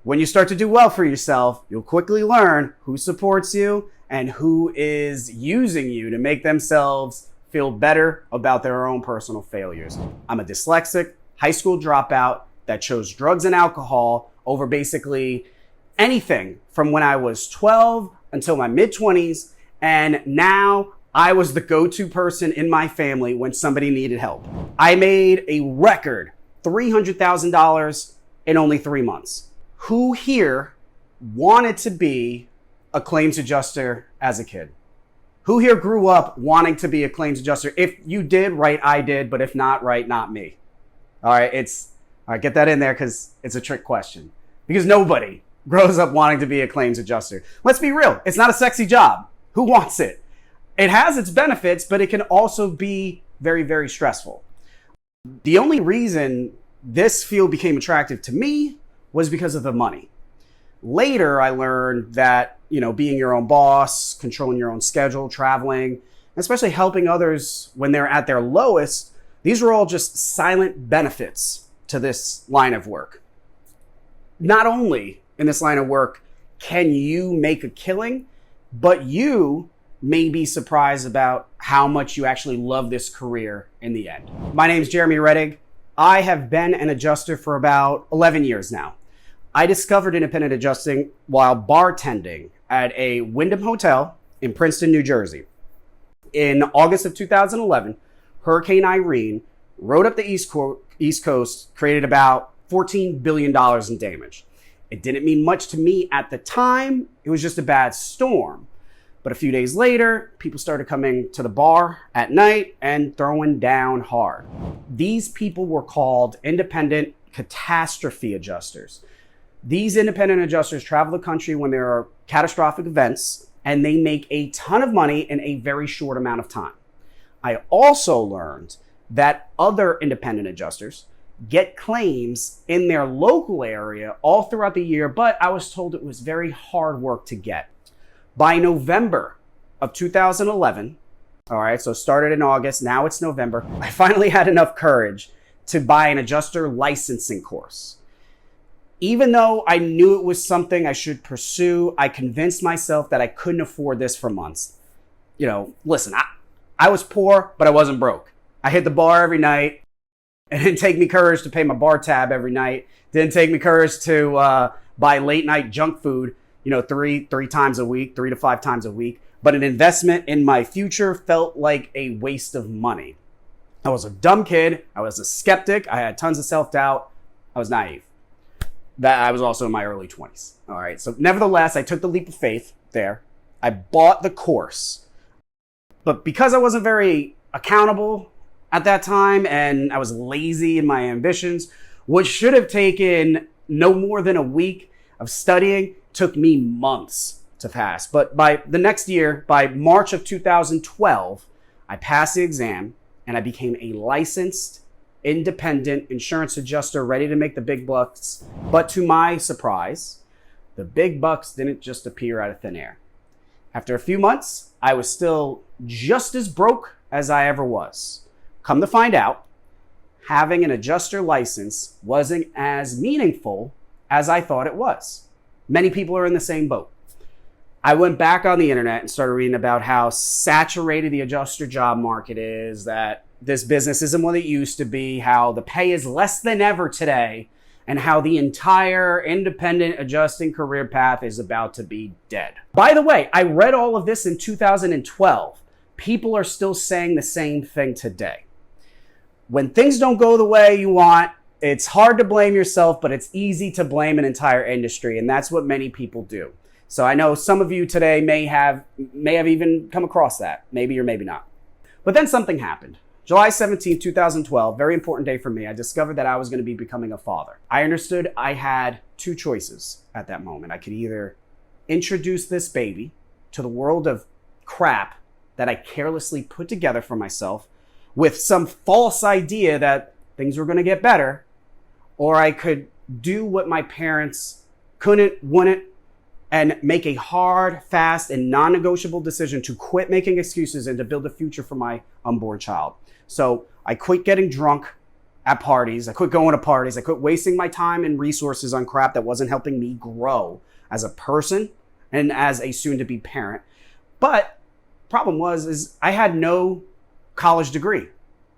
When you start to do well for yourself, you'll quickly learn who supports you and who is using you to make themselves feel better about their own personal failures. I'm a dyslexic high school dropout that chose drugs and alcohol over basically anything from when I was 12 until my mid-20s. And now I was the go-to person in my family when somebody needed help. I made a record $300,000 in only 3 months. Who here wanted to be a claims adjuster as a kid? Who here grew up wanting to be a claims adjuster? If you did, right, I did, but if not, right, not me. All right, get that in there because it's a trick question. Because nobody grows up wanting to be a claims adjuster. Let's be real, it's not a sexy job. Who wants it? It has its benefits, but it can also be very, very stressful. The only reason this field became attractive to me was because of the money. Later, I learned that, being your own boss, controlling your own schedule, traveling, especially helping others when they're at their lowest, these are all just silent benefits to this line of work. Not only in this line of work can you make a killing, but you may be surprised about how much you actually love this career in the end. My name is Jeremy Reddig. I have been an adjuster for about 11 years now. I discovered independent adjusting while bartending at a Wyndham Hotel in Princeton, New Jersey. In August of 2011, Hurricane Irene rode up the East Coast, created about $14 billion in damage. It didn't mean much to me at the time. It was just a bad storm. But a few days later, people started coming to the bar at night and throwing down hard. These people were called independent catastrophe adjusters. These independent adjusters travel the country when there are catastrophic events, and they make a ton of money in a very short amount of time. I also learned that other independent adjusters get claims in their local area all throughout the year, but I was told it was very hard work to get. By November of 2011, all right, so started in August, now it's November, I finally had enough courage to buy an adjuster licensing course. Even though I knew it was something I should pursue, I convinced myself that I couldn't afford this for months. Listen, I was poor, but I wasn't broke. I hit the bar every night. It didn't take me courage to pay my bar tab every night. Didn't take me courage to buy late night junk food, three times a week, 3 to 5 times a week. But an investment in my future felt like a waste of money. I was a dumb kid. I was a skeptic. I had tons of self-doubt. I was naive. That I was also in my early 20s. All right. So nevertheless, I took the leap of faith there. I bought the course. But because I wasn't very accountable at that time and I was lazy in my ambitions, what should have taken no more than a week of studying took me months to pass. But by the next year, by March of 2012, I passed the exam and I became a licensed independent insurance adjuster ready to make the big bucks. But to my surprise, the big bucks didn't just appear out of thin air. After a few months, I was still just as broke as I ever was. Come to find out, having an adjuster license wasn't as meaningful as I thought it was. Many people are in the same boat. I went back on the internet and started reading about how saturated the adjuster job market is, that this business isn't what it used to be, how the pay is less than ever today, and how the entire independent adjusting career path is about to be dead. By the way, I read all of this in 2012. People are still saying the same thing today. When things don't go the way you want, it's hard to blame yourself, but it's easy to blame an entire industry, and that's what many people do. So I know some of you today may have even come across that, maybe or maybe not. But then something happened. July 17, 2012, very important day for me. I discovered that I was going to be becoming a father. I understood I had two choices at that moment. I could either introduce this baby to the world of crap that I carelessly put together for myself with some false idea that things were going to get better, or I could do what my parents couldn't, wouldn't, and make a hard, fast, and non-negotiable decision to quit making excuses and to build a future for my unborn child. So I quit getting drunk at parties. I quit going to parties. I quit wasting my time and resources on crap that wasn't helping me grow as a person and as a soon-to-be parent. But problem was I had no college degree.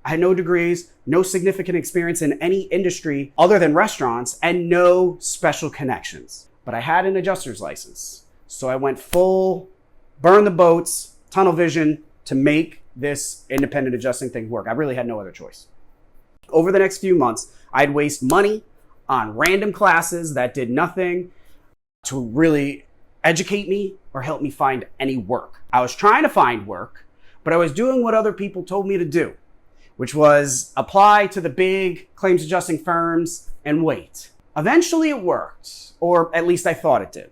I had no degrees, no significant experience in any industry other than restaurants, and no special connections. But I had an adjuster's license. So I went full, burn the boats, tunnel vision to make this independent adjusting thing work. I really had no other choice. Over the next few months, I'd waste money on random classes that did nothing to really educate me or help me find any work. I was trying to find work, but I was doing what other people told me to do, which was apply to the big claims adjusting firms and wait. Eventually it worked, or at least I thought it did.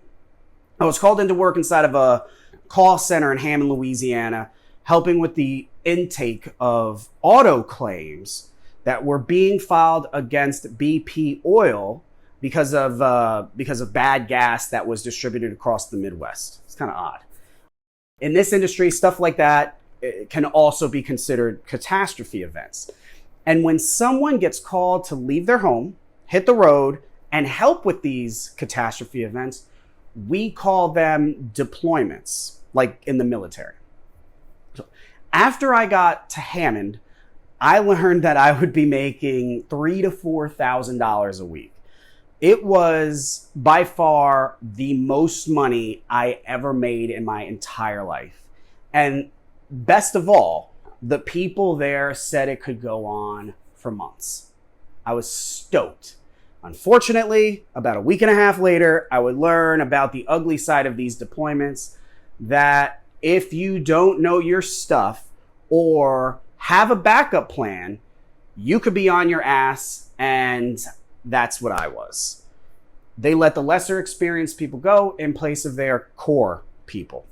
I was called into work inside of a call center in Hammond, Louisiana, helping with the intake of auto claims that were being filed against BP oil because of bad gas that was distributed across the Midwest. It's kind of odd. In this industry, stuff like that can also be considered catastrophe events. And when someone gets called to leave their home, hit the road, and help with these catastrophe events, we call them deployments, like in the military. So after I got to Hammond, I learned that I would be making $3,000 to $4,000 a week. It was by far the most money I ever made in my entire life. And best of all, the people there said it could go on for months. I was stoked. Unfortunately, about a week and a half later, I would learn about the ugly side of these deployments, that if you don't know your stuff or have a backup plan, you could be on your ass, and that's what I was. They let the lesser experienced people go in place of their core people.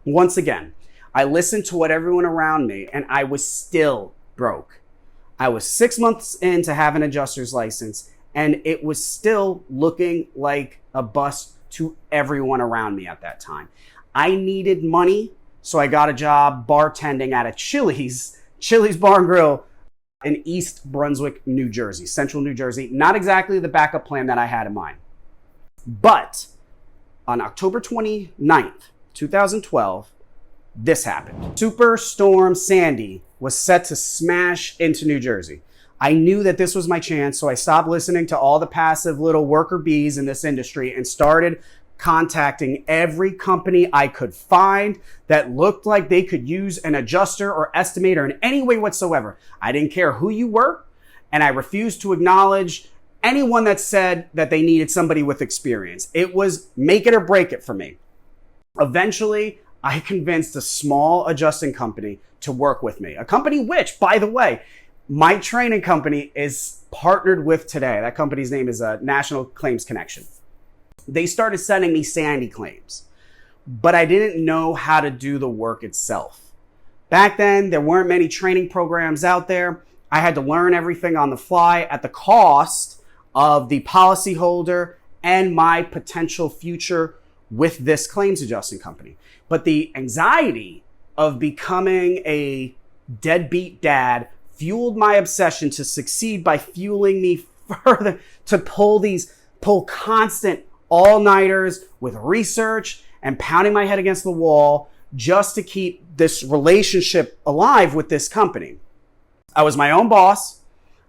Once again, I listened to what everyone around me, and I was still broke. I was 6 months into having an adjuster's license, and it was still looking like a bust to everyone around me at that time. I needed money, so I got a job bartending at a Chili's Bar and Grill in East Brunswick, New Jersey, central New Jersey. Not exactly the backup plan that I had in mind. But on October 29th, 2012, this happened. Superstorm Sandy was set to smash into New Jersey. I knew that this was my chance, so I stopped listening to all the passive little worker bees in this industry and started contacting every company I could find that looked like they could use an adjuster or estimator in any way whatsoever. I didn't care who you were, and I refused to acknowledge anyone that said that they needed somebody with experience. It was make it or break it for me. Eventually, I convinced a small adjusting company to work with me. A company which, by the way, my training company is partnered with today. That company's name is National Claims Connection. They started sending me Sandy claims, but I didn't know how to do the work itself. Back then, there weren't many training programs out there. I had to learn everything on the fly at the cost of the policyholder and my potential future with this claims adjusting company. But the anxiety of becoming a deadbeat dad fueled my obsession to succeed by fueling me further to pull constant all-nighters with research and pounding my head against the wall just to keep this relationship alive with this company. I was my own boss.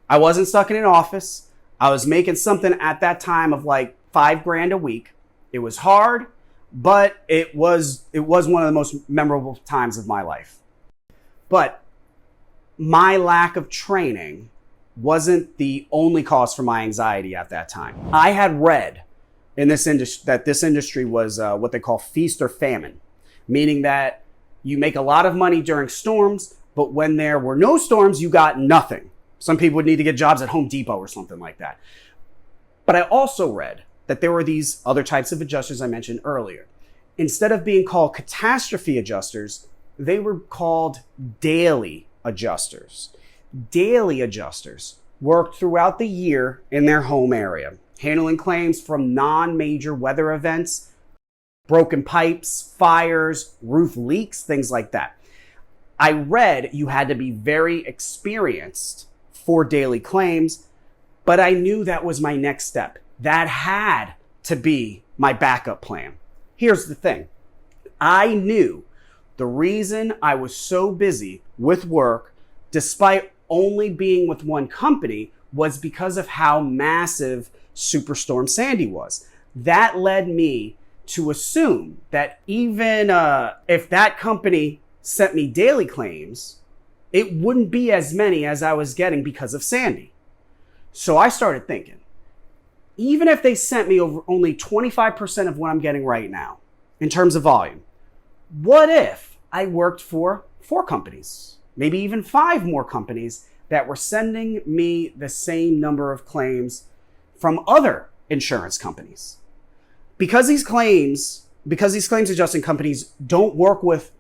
I wasn't stuck in an office. I was making something at that time of like $5,000 a week. It was hard, but it was one of the most memorable times of my life. But my lack of training wasn't the only cause for my anxiety at that time. I had read in this industry that this industry was what they call feast or famine, meaning that you make a lot of money during storms, but when there were no storms, you got nothing. Some people would need to get jobs at Home Depot or something like that. But I also read that there were these other types of adjusters I mentioned earlier. Instead of being called catastrophe adjusters, they were called daily adjusters. Daily adjusters worked throughout the year in their home area, handling claims from non-major weather events, broken pipes, fires, roof leaks, things like that. I read you had to be very experienced for daily claims, but I knew that was my next step. That had to be my backup plan. Here's the thing. I knew the reason I was so busy with work, despite only being with one company, was because of how massive Superstorm Sandy was. That led me to assume that even if that company sent me daily claims, it wouldn't be as many as I was getting because of Sandy. So I started thinking, even if they sent me over only 25% of what I'm getting right now in terms of volume, what if I worked for 4 companies, maybe even 5 more companies that were sending me the same number of claims from other insurance companies? Because these claims adjusting companies don't work with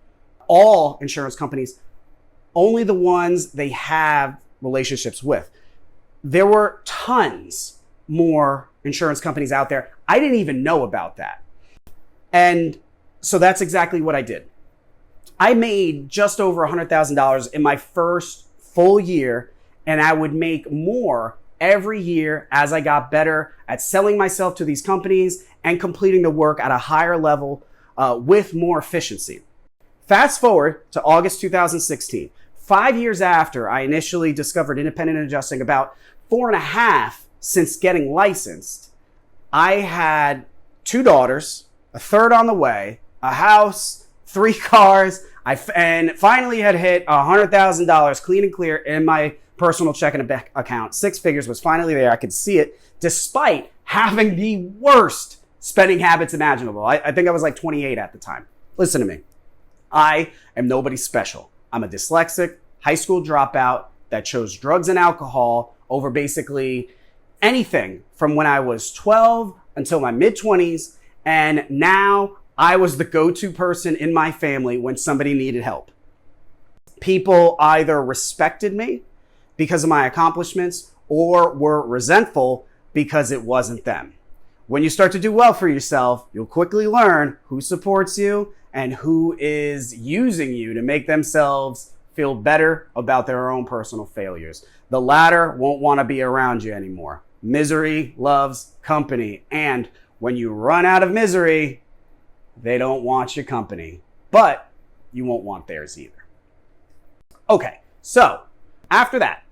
all insurance companies, only the ones they have relationships with. There were tons more insurance companies out there. I didn't even know about that. And so that's exactly what I did. I made just over $100,000 in my first full year, and I would make more every year as I got better at selling myself to these companies and completing the work at a higher level with more efficiency. Fast forward to August 2016, 5 years after I initially discovered independent adjusting, about 4.5 since getting licensed. I had 2 daughters, a third on the way, a house, 3 cars, and finally had hit $100,000 clean and clear in my personal checking account. 6 figures was finally there. I could see it despite having the worst spending habits imaginable. I think I was like 28 at the time. Listen to me. I am nobody special. I'm a dyslexic high school dropout that chose drugs and alcohol over basically anything from when I was 12 until my mid-20s. And now I was the go-to person in my family when somebody needed help. People either respected me because of my accomplishments or were resentful because it wasn't them. When you start to do well for yourself, you'll quickly learn who supports you and who is using you to make themselves feel better about their own personal failures. The latter won't want to be around you anymore. Misery loves company. And when you run out of misery, they don't want your company, but you won't want theirs either. Okay, so after that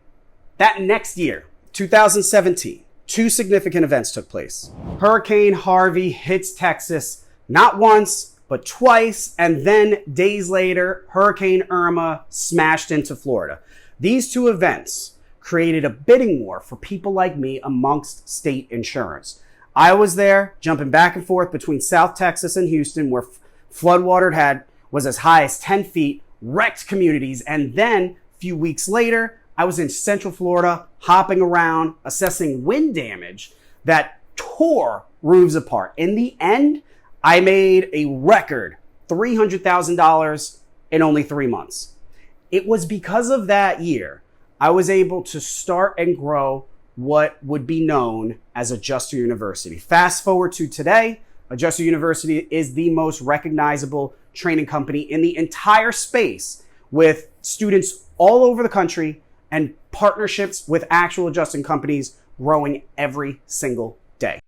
next year, 2017, 2 significant events took place. Hurricane Harvey hits Texas not once, but twice, and then days later, Hurricane Irma smashed into Florida. These 2 events created a bidding war for people like me amongst state insurance. I was there jumping back and forth between South Texas and Houston, where floodwater was as high as 10 feet, wrecked communities. And then a few weeks later, I was in Central Florida, hopping around, assessing wind damage that tore roofs apart. In the end, I made a record $300,000 in only 3 months. It was because of that year I was able to start and grow what would be known as Adjuster University. Fast forward to today, Adjuster University is the most recognizable training company in the entire space, with students all over the country and partnerships with actual adjusting companies growing every single day.